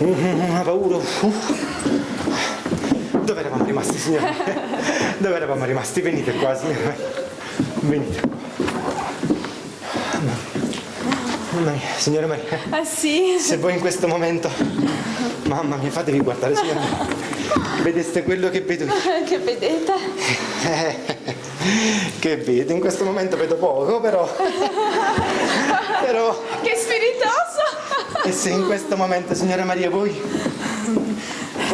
Una paura. Dove eravamo rimasti, signora? Dove eravamo rimasti? Venite qua, signora. Venite qua. Mamma mia, signora Maria. Ah sì? Se voi in questo momento, mamma mia, fatevi guardare, signora Maria. Vedeste quello che vedo io. Che vedete? Che vedo? In questo momento vedo poco, però. Che spiritoso! E se in questo momento, signora Maria, voi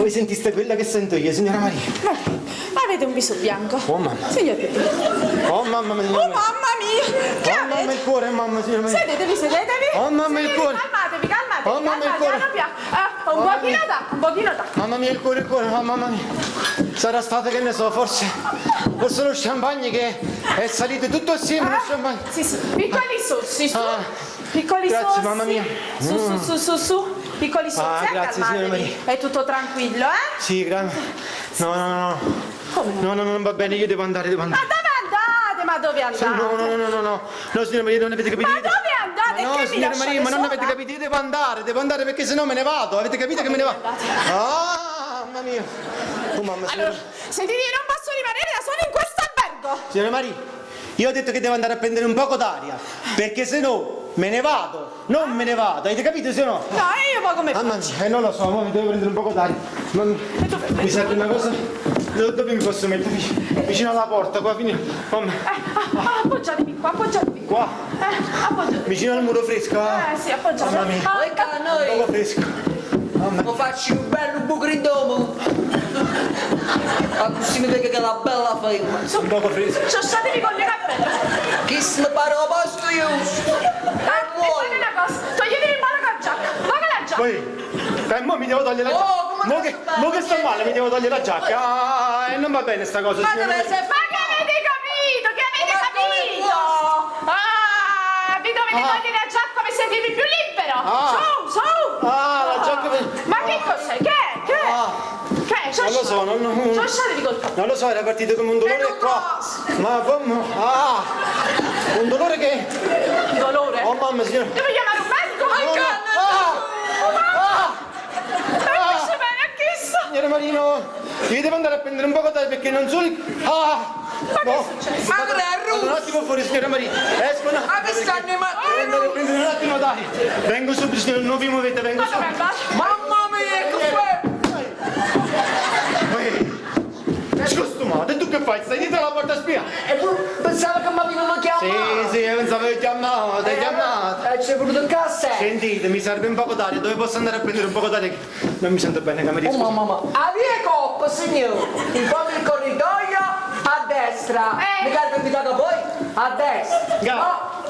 sentiste quella che sento io, signora Maria? Avete un viso bianco. Oh mamma. Signor Pippi. Oh mamma mia. Oh mamma mia! Che Oh mamma il cuore, mamma, signora Maria. Sedetevi. Oh mamma il cuore. Calmatevi. Oh mamma il cuore. Un pochino da. Mamma mia il cuore, oh mamma mia. Sarà stato, che ne so, forse lo champagne che è salito tutto assieme, lo champagne. Sì, piccoli sorsi, su. Piccoli grazie, sorsi. mamma mia. Su. Piccoli sorsi, grazie, signora Maria. È tutto tranquillo, eh? Sì, grazie. No. Come no? No, non va bene, io devo andare. Ma dove andate? Ma dove andate? No, signora Maria, non avete capito. Ma dove andate? No, Che mi signora lasciate Maria, ma non sola? avete capito, io devo andare perché sennò me ne vado, avete capito che me ne vado? Ah, mamma mia. Oh mamma, signora. Allora, sentite, io non posso rimanere da sola in questo albergo. Signora Maria, io ho detto che devo andare a prendere un poco d'aria, perché sennò me ne vado, non me ne vado, avete capito se no? No, e io poi come faccio? Mamma mia, non lo so, ma mi devo prendere un poco d'aria. Mi serve una cosa. Dove mi posso mettere? Vicino alla porta, qua fino. Appoggiatevi qua. Qua? Appoggiatevi. Vicino al muro fresco? Sì, appoggiatevi. Mamma mia. Ecco noi. Un po' fresco. Lo faccio un bello buco in domo. Così mi vede che la bella femmina. Un poco fresco. Sciosciatevi con le cappelle. Chi se ne pare a posto io? E poi una cosa, toglietevi un po' la giacca. La giacca. Poi, mo mi devo togliere la Oh, giacca. come Mo che sto male, mi devo togliere la giacca. Ah, e non va bene sta cosa, Ma signora dove Maria. sei? Ma che avete capito? Che avete Ma come capito? Vi dovete togliere la giacca per sentirvi più libero. Su. La giacca per... Ma che cos'è? Che? Non lo so, Sciosciatevi col capo. non lo so, era partito come un dolore qua. Ma come? Un dolore che... Dolore? Oh mamma, signora. Devo chiamare un medico? Invece bene a chissà. Signora Marino, io devo andare a prendere un poco d'aria perché non solo... Ma che è successo? Ma che è Vado un attimo fuori, signora Maria. Esco un attimo. Ma che stanno Devo andare a prendere un attimo d'aria. Vengo subito, signora, non vi muovete, vengo Ma dove subito. andate? Mamma mia, che fai? Scostumato, e tu che fai? Stai dietro la porta spia? E tu pensavo che mi avevano chiamato? Sì, pensavo che chiamato. C'è voluto in casa? Sentite, mi serve un poco d'aria, dove posso andare a prendere un poco d'aria? Non mi sento bene, Cameria, scusa. Mamma. A via Coppa, signore. In fondo il corridoio, a destra. Mica avete invitato voi? A destra. No.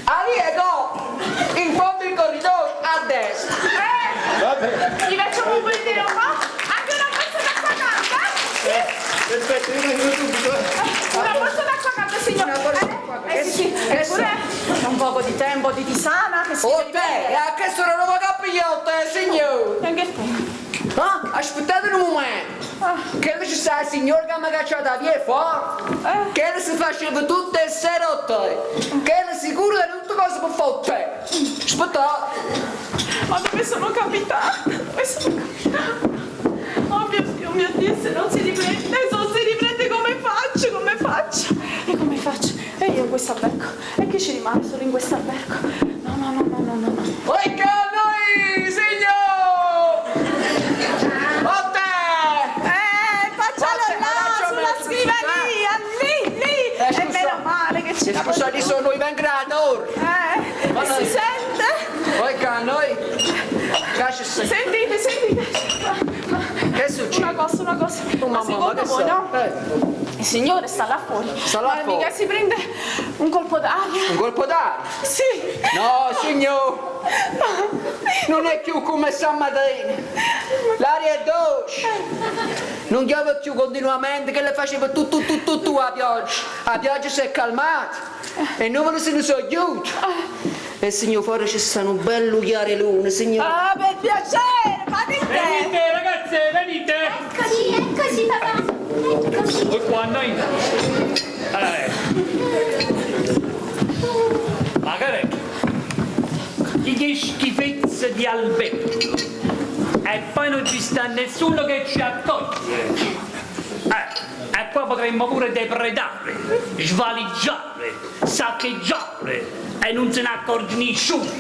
A via Coppa. In fondo il corridoio, a destra. Vabbè. Gli facciamo un pulire un po'? Anche una borsa d'acqua calda? Aspetta, io vengo subito. Una borsa d'acqua calda, signore. Una borsa d'acqua calda. Sì. Eppure un poco di tempo di tisana che si Oh deve te, a che sono nuova capigliotta, signore. E anche te. Aspettate un momento. Che ci sta il signore che mi ha cacciato a via fuori? Che si faceva tutte le serotte. Che era sicuro di tutte cose per fare. Aspettate. Ma dove sono capitata? Oh mio Dio, se non si riprende, come faccio? E come faccio? E io in questo albergo? E che ci rimane solo in questo albergo? No. Ecco noi, signore! A te! Faccialo là, sulla scrivania, lì! E meno male che ci Scusate, sono i vengratori. si sente? Ecco noi. Sentite. Che succede? Una cosa. Ma mamma, secondo che voi, so? no? Il signore sta là fuori. Sta là Ma fuori. mica si prende un colpo d'aria? Un colpo d'aria? Sì. No, signore. Non è più come stamattina. L'aria è dolce. Non piove più continuamente che le faceva tu a pioggia. La pioggia si è calmata. E i nuvoli se ne sono chiusi. E signor fuori ci stanno bello chiare lune, signore. Ah, per piacere, fate in te. Venite ragazze, venite! Eccoci papà, eccoci. Voi qua noi. Magari che schifezza di albergo. e poi non ci sta nessuno che ci accoglie. E qua potremmo pure depredare, svaligiare, saccheggiare e non se ne accorge nessuno. Sì,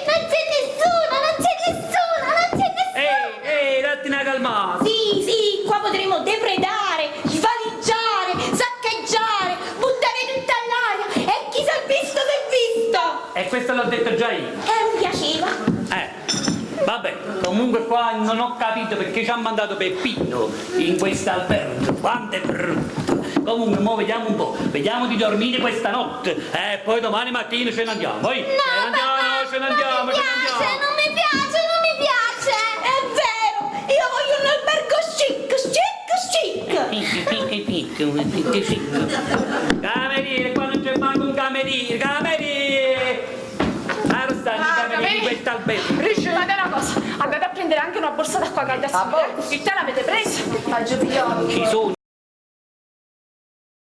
non c'è nessuno, non c'è nessuno, non c'è nessuno. Ehi, datti una calmata. Sì, qua potremo depredare, svaligiare, saccheggiare, buttare tutta all'aria e chi si è visto si è visto. E questo l'ho detto già io. Mi piaceva. Vabbè, comunque qua non ho capito perché ci ha mandato Peppino in questo albergo, quanto è brutto. Comunque, mo vediamo un po', vediamo di dormire questa notte e poi domani mattina ce ne andiamo, poi? Ce ne andiamo. Non mi piace. È vero, io voglio un albergo chic. Cameriere, qua non c'è manco un cameriere. Stanno i camerieri di questo albergo. Fate una cosa, andate a prendere anche una borsa d'acqua calda. Il tè l'avete preso? Ci sono